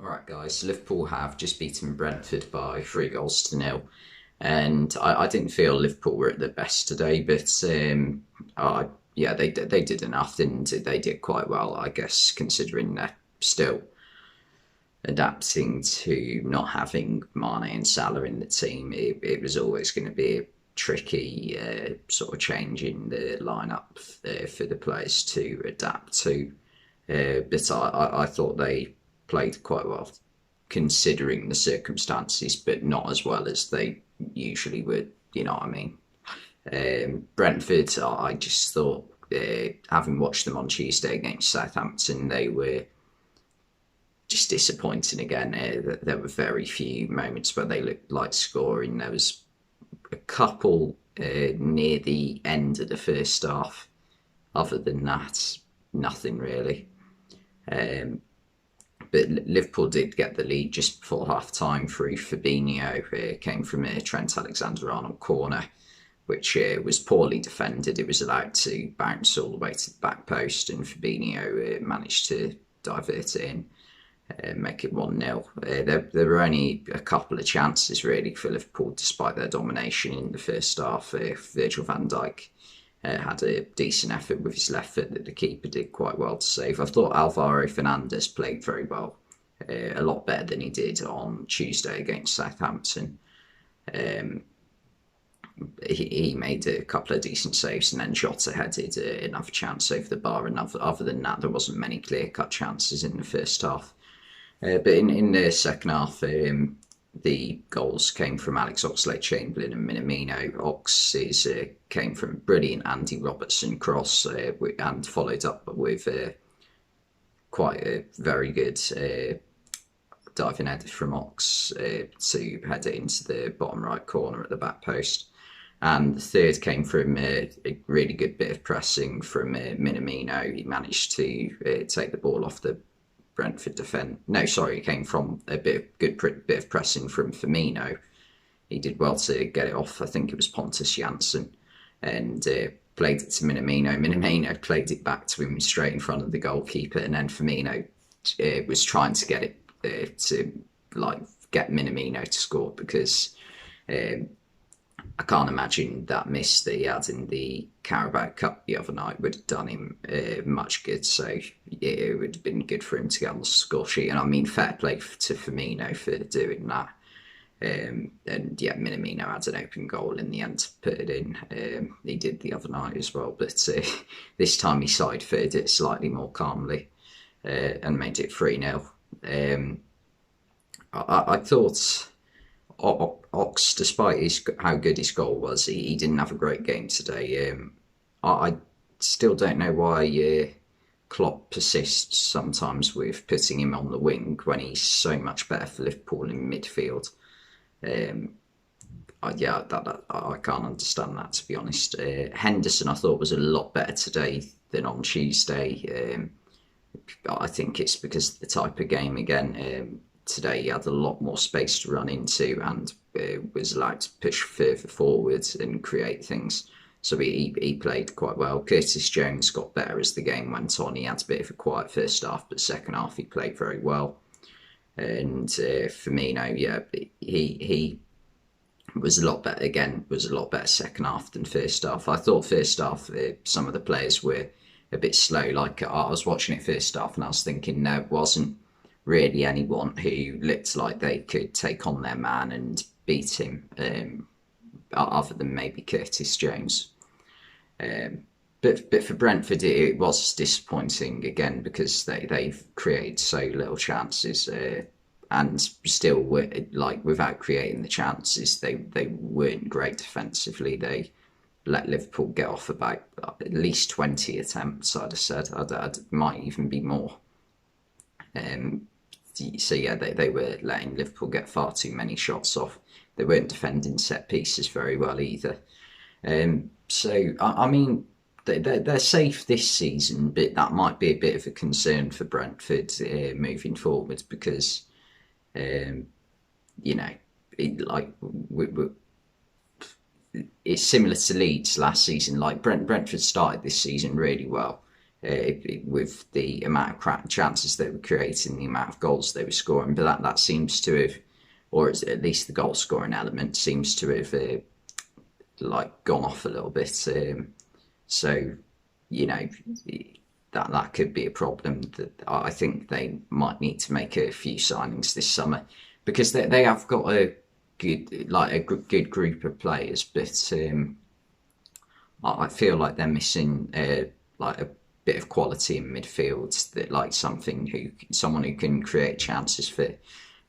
Alright guys, Liverpool have just beaten Brentford by 3 goals to 0. And I didn't feel Liverpool were at their best today, but yeah, they did enough, and they did quite well, I guess, considering they're still adapting to not having Mane and Salah in the team. It was always going to be a tricky sort of change in the lineup for the players to adapt to. But I thought they played quite well considering the circumstances, but not as well as they usually would. You know what I mean? Brentford, I just thought, having watched them on Tuesday against Southampton, they were just disappointing again. There were very few moments where they looked like scoring. There was a couple near the end of the first half. Other than that, nothing really. But Liverpool did get the lead just before half time through Fabinho. Came from a Trent Alexander-Arnold corner, which was poorly defended. It was allowed to bounce all the way to the back post, and Fabinho managed to divert it in, make it 1-0. There were only a couple of chances really for Liverpool, despite their domination in the first half. Virgil van Dijk had a decent effort with his left foot that the keeper did quite well to save. I thought Alvaro Fernandez played very well, a lot better than he did on Tuesday against Southampton. He made a couple of decent saves, and then Jota headed another chance over the bar. And other than that, there wasn't many clear-cut chances in the first half. But in the second half, the goals came from Alex Oxlade-Chamberlain and Minamino. Ox's came from brilliant Andy Robertson cross, and followed up with quite a very good diving header from Ox to head it into the bottom right corner at the back post. And the third came from a really good bit of pressing from Minamino. He managed to take the ball off the Brentford defence. No, sorry, it came from a good bit of pressing from Firmino. He did well to get it off. I think it was Pontus Jansson, and played it to Minamino. Minamino played it back to him straight in front of the goalkeeper, and then Firmino was trying to get it to get Minamino to score, because I can't imagine that miss that he had in the Carabao Cup the other night would have done him much good. So yeah, it would have been good for him to get on the score sheet. And I mean, fair play to Firmino for doing that. And yeah, Minamino had an open goal in the end to put it in. He did the other night as well, but this time he side-footed it slightly more calmly and made it 3-0. I thought Ox, despite how good his goal was, he didn't have a great game today. I still don't know why Klopp persists sometimes with putting him on the wing when he's so much better for Liverpool in midfield. I can't understand that, to be honest. Henderson, I thought, was a lot better today than on Tuesday. I think it's because of the type of game again. Today he had a lot more space to run into, and was allowed to push further forward and create things. So he played quite well. Curtis Jones got better as the game went on. He had a bit of a quiet first half, but second half he played very well. And Firmino, yeah, he was a lot better again. Was a lot better second half than first half. I thought first half some of the players were a bit slow. Like, I was watching it first half and I was thinking, no, it wasn't really anyone who looked like they could take on their man and beat him, other than maybe Curtis Jones. But for Brentford, it was disappointing again, because they've created so little chances, and still were, without creating the chances, they weren't great defensively. They let Liverpool get off about at least 20 attempts, I'd have said. I'd might even be more. So yeah, they were letting Liverpool get far too many shots off. They weren't defending set pieces very well either. So I mean, they're safe this season, but that might be a bit of a concern for Brentford moving forward, because it's similar to Leeds last season. Like, Brentford started this season really well, with the amount of chances they were creating, the amount of goals they were scoring. But that seems to have, or at least the goal scoring element seems to have like gone off a little bit. So you know, that could be a problem. That I think they might need to make a few signings this summer, because they have got a good group of players, but I feel like they're missing like a bit of quality in midfield, that like someone who can create chances for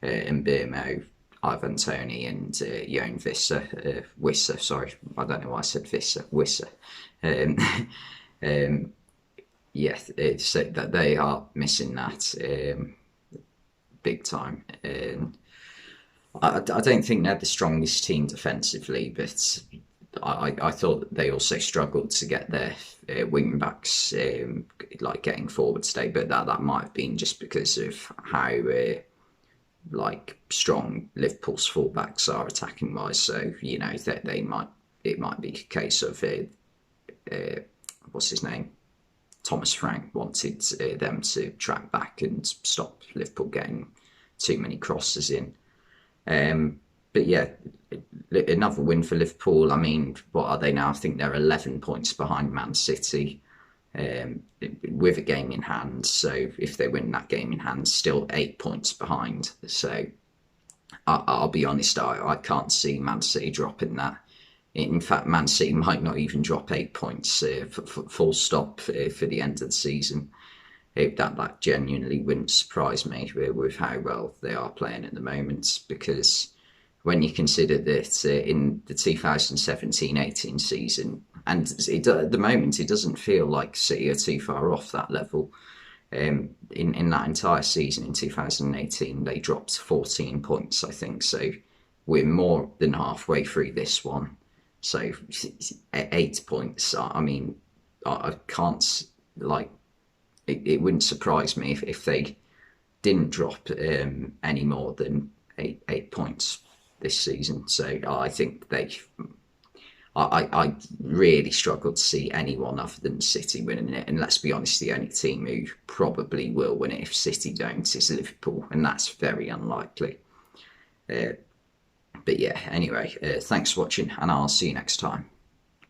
Mbeumo, Ivan Toney, and Jon Wissa. Sorry, I don't know why I said Wissa. Um, yeah, so that they are missing that big time. I don't think they're the strongest team defensively, but I thought that they also struggled to get their wing backs like getting forward today, but that might have been just because of how like strong Liverpool's fullbacks are attacking wise. So you know that it might be a case of what's his name, Thomas Frank wanted them to track back and stop Liverpool getting too many crosses in. But yeah, another win for Liverpool. I mean, what are they now? I think they're 11 points behind Man City with a game in hand. So if they win that game in hand, still 8 points behind. So I'll be honest, I can't see Man City dropping that. In fact, Man City might not even drop 8 points full stop for the end of the season. That genuinely wouldn't surprise me with how well they are playing at the moment, because when you consider that in the 2017-18 season, and at the moment it doesn't feel like City are too far off that level. In that entire season in 2018, they dropped 14 points, I think. So we're more than halfway through this one. So 8 points. I mean, I can't like. It wouldn't surprise me if they didn't drop any more than eight points this season. So I think I really struggle to see anyone other than City winning it. And let's be honest, the only team who probably will win it if City don't is Liverpool, and that's very unlikely. But yeah, anyway, thanks for watching, and I'll see you next time.